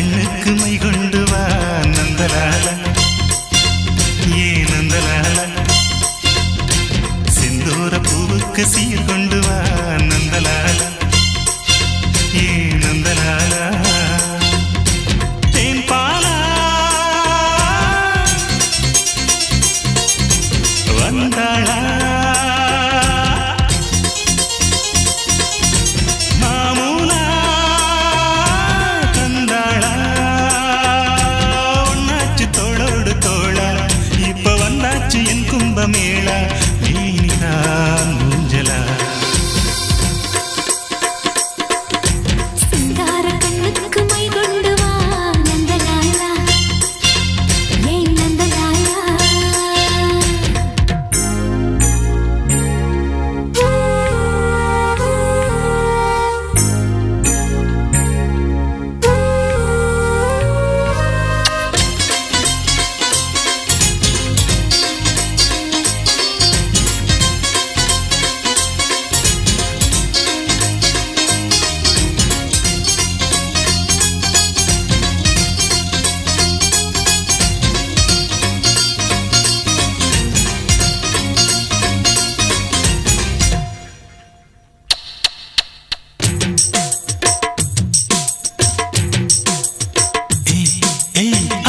கண்ணுக்கு மை கொண்டு வா நந்தலால ஏ நந்தலால செந்தூர பூவுக்கு சீர் கொண்டு வா நந்தலால ஏ நந்தலால தேன் பாலா வந்தாளா மாமூலா தந்தாளா ஒன்னாச்சு தோளோடு தோளா இப்ப வந்தாச்சு என் கும்பமேளா நீதான் ஊஞ்சலா சிங்கார கண்ணுக்கு மை கொண்டு வா நந்தலாலா ஏ நந்தலாலா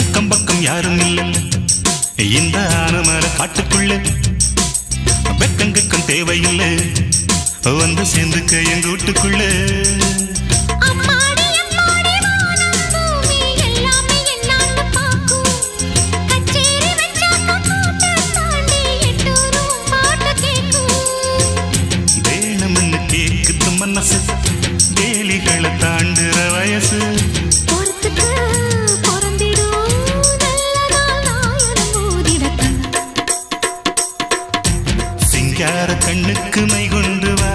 அக்கம் பக்கம் யாரும் இல்லை இந்த ஆனமர காட்டுக்குள்ள வெக்கங்கக்கம் தேவையில்லை வந்து சேர்ந்துக்க எங்க வீட்டுக்குள்ள அம்மாடி அம்மாடி வானம் பூமி எல்லாமே என்னான்னு பாக்கும் கச்சேரி வெச்சாக்க கூட்ட தாண்டி எட்டூரும் பாட்டு கேக்கும் வேணும்னு கேக்குது மனசு வேலிகளை தாண்டுற வயசு பொறுத்துக்கு பொறந்திடும் நல்ல நாயனம் ஊதிடத்தான் சிங்கார கண்ணுக்கு மை கொண்டு வா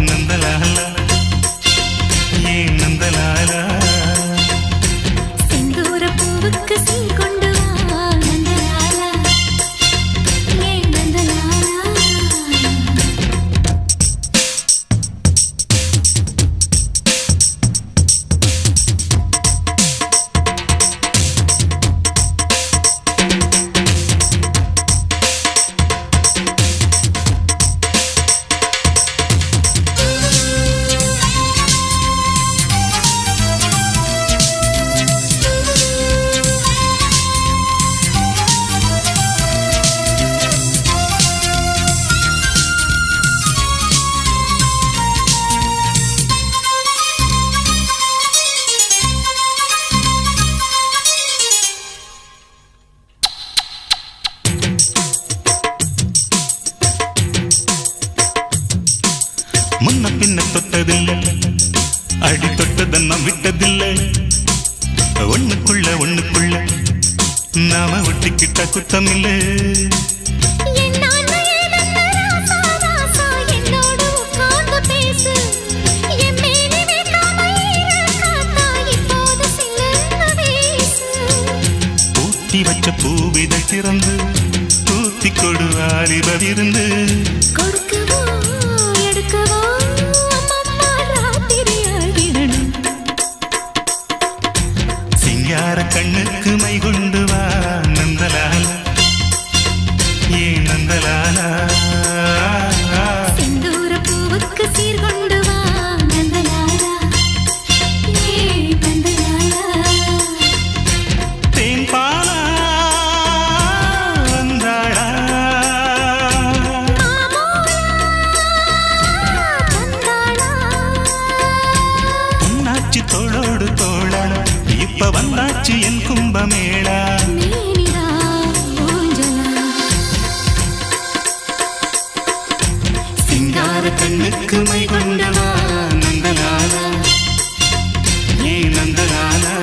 நந்தலாலா ஏ நந்தலாலா செந்தூர பூவுக்கு சீர் கொண்டு வா நந்தலாலா ஏ நந்தலாலா முன்ன பின்ன தொட்டதில்லை அடி தொட்டதன்னா விட்டதில்லை ஒண்ணுக்குள்ள நாம ஒட்டிக்கிட்ட குத்தமில்லை என்னான்னு ஏதென்ன ராசா ராசா என்னோடு உட்கார்ந்து பேசு என் மேனி வைக்காம காத்தா இப்போது சில்லுன்னு வீசு பூட்டி வச்ச பூவிதழ் திறந்து பூத்தி கொடு ஆலிபவிருந்து கொடுக்கவோ எடுக்கவோ அம்மம்மா ராத்திரி ஆகிடணும் சிங்கார கண்ணுக்கு மை கொண்டு வா நந்தலாலா ஏ நந்தலாலா செந்தூர பூவுக்கு சீர் கொண்டு வா நந்தலாலா ஏ நந்தலாலா தேன் பாலா வந்தாளா பொன்னாச்சு தோளோடு தோளா இப்ப வந்தாச்சு என் கும்பமேளா மேனிடா ஊஞ்சலா சிங்கார கண்ணுக்கு மை கொண்டு வா நந்தலாலா ஏ நந்தலாலா